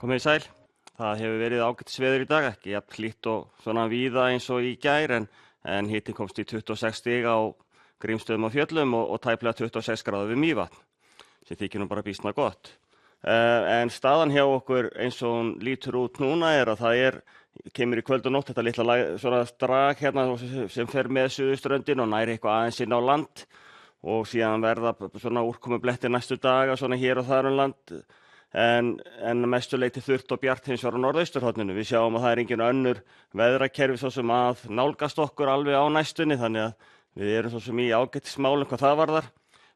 Komið þið sæl. Það hefur verið ágætis veður í dag, ekki jafn hlýtt og svona víða eins og í gær en hitinn komst í 26 stig á Grímsstöðum og Fjöllum og tæplega 26 gráður við Mývatn, sem þykir nú bara býsna gott. En staðan hjá okkur eins og hún lítur út núna er að kemur í kvöld og nótt þetta litla svona drag hérna sem fer með suðurströndin og næri eitthvað aðeins inn á land og síðan verða svona úrkomublettir næstu daga svona hér og þar land. En mestu leyti þurrt og bjart hins vegar á norðausturhorninu. Við sjáum að það engin önnur veðrakerfi svo sem að nálgast okkur alveg á næstunni, þannig að við erum svo sem í ágætismálum hvað það varðar.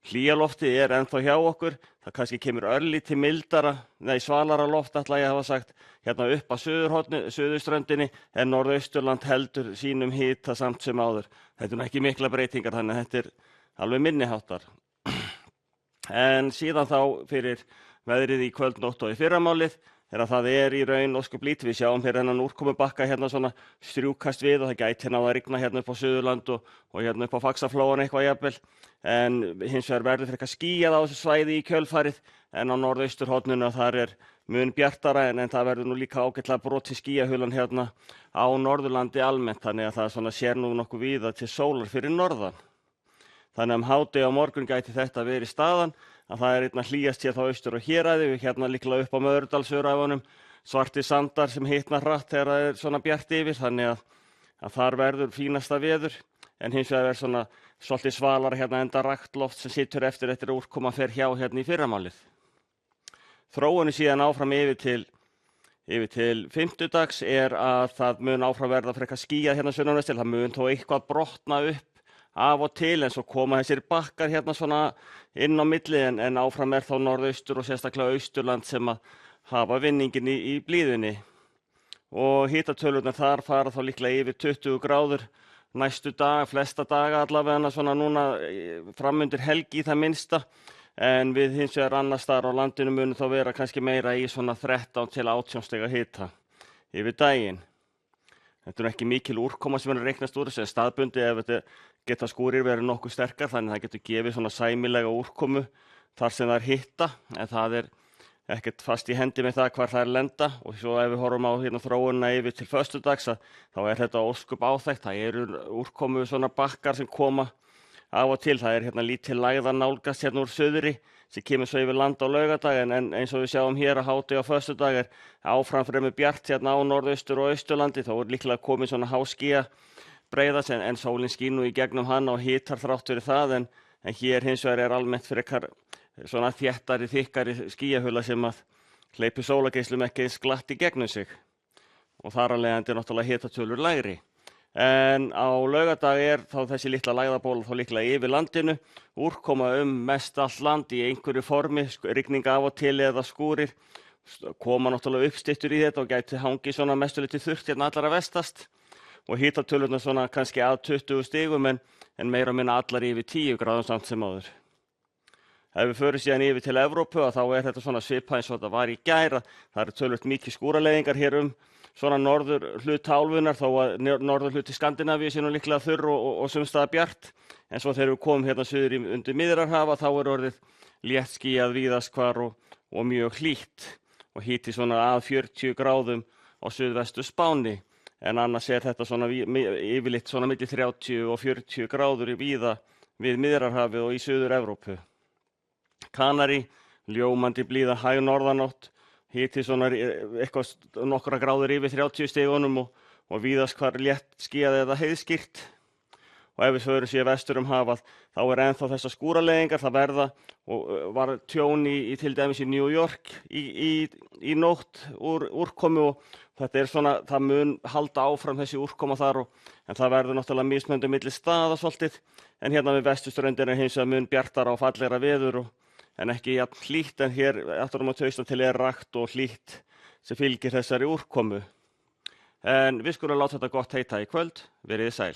Hlýjaloftið er ennþá hjá okkur, það kannski kemur örlítið mildara, svalara loft ætla ég að hafa sagt, hérna upp að suðurströndinni, en norðausturland heldur sínum hita samt sem áður. Þetta er ekki mikla breytingar, þannig að þetta er alveg minniháttar. En síðan þá fyrir veðrið í kvöld, nótt og í fyrramálið er að það er í raun ósköp lítið. Við sjáum hér þennan úrkomubakka hérna svona strjúkast við og það gæti hérna á að rigna hérna upp á Suðurland og hérna upp á Faxaflóan eitthvað jafnvel. En hins vegar verður frekar skýjað á þessu svæði í kjölfarið en á norðausturhorninu þar er mun bjartara en það verður nú líka ágætlega brotið skýjahulan hérna á Norðurlandi almennt, þannig að það svona sér nú nokkuð víða til sólar fyrir norðan. Þannig að hádegi á morgun gæti þetta verið staðan að það er einna hlýjast hér þá austur og héraði, við hérna líklega upp á Möðrudalsöræfunum, svartir sandar sem hitna hratt þegar það er svona bjart yfir, þannig að þar verður fínasta veður, en hins vegar er svona svolítið svalara hérna enda rakt loft sem situr eftir úrkoma fer hjá hérna í fyrramálið. Þróunin síðan áfram yfir til fimmtudags er að það mun áfram verða frekar skýjað hérna sunnanvestil, það mun þó eitthvað brotna upp af og til en svo koma þessir bakkar hérna svona inn á milli en áfram er þá norðaustur og sérstaklega austurland sem að hafa vinningin í blíðunni. Og hitatölurnar þar fara þá líklega yfir 20 gráður næstu dag, flesta daga allavega svona núna framundir helgi í það minnsta, en við hins vegar annars staðar á landinu munum þá vera kannski meira í svona 13 til 18 stiga hita yfir daginn. Þetta er ekki mikil úrkoma sem er að reiknast úr þessu, staðbundi ef þetta geta skúrir verið nokkuð sterkar, þannig að það getur gefið svona sæmilega úrkomu þar sem það er hitta, en það er ekkert fast í hendi með það hvar það er lenda. Og svo ef við horfum á hérna þróunina yfir til föstudags þá er þetta ósköp áþekkt, það eru úrkomu svona bakkar sem koma af og til, það er hérna lítil lægða nálgast hérna úr suðri sem kemur svo yfir land á laugardag, en eins og við sjáum hér að hádegi á föstudag er áfram fremur bjart hérna á norðaustur og austurlandi, þá er líklega komið svona háskýja breiðast en sólin skín nú í gegnum hann og hitar þrátt fyrir það, en hér hins vegar er almennt frekar svona þéttari, þykkari skýjahula sem að hleypi sólargeislum ekki eins glatt í gegnum sig og þar af leiðandi náttúrulega hitatölur lægri. En á laugardag er þá þessi litla lægðabóla þá líklega yfir landinu, úrkoma mest allt land í einhverju formi, rigning af og til eða skúrir, koma náttúrulega uppstyttur í þetta og gæti hangið svona mestulítið þurrt hérna allra vestast og hitatölurnar svona kannski að 20 stigum en meira og minna allar yfir 10 gráðum samt sem áður. Ef við förum síðan yfir til Evrópu þá er þetta svona svipað eins og þetta var í gær, það eru töluvert mikið skúraleiðingar hér svona norður hluta álfunnar, þó að norður hluti Skandinavíu sé nú líklega þurr og sumstaðar bjart, en svo þegar við komum hérna suður undir Miðjarðarhaf þá er orðið létt skýjað víðast hvar og mjög hlýtt og hiti svona að 40 gráðum á suðvestu Spáni, en annars er þetta svona yfirleitt svona milli 30 og 40 gráður víða við Miðjarðarhafið og í Suður-Evrópu. Kanari, ljómandi blíða hæg norðanátt, hiti svona eitthvað nokkra gráður yfir 30 stigunum og víðast hvar létt skýjað eða heiðskýrt. Og ef við förum síðan vestur hafið þá er ennþá þessar skúraleiðingar, það verða og var tjón í til dæmis í New York í nótt úrkomu og þetta er svona, það mun halda áfram þessi úrkoma þar en það verður náttúrulega mismunandi milli staða svolítið, en hérna við vesturströndina hins vegar mun bjartara og fallegra veður en ekki jafn hlýtt, en hér aftur á Austurlandi til er rakt og hlýtt sem fylgir þessari úrkomu. En við skulum láta þetta gott heita í kvöld, verið sæl.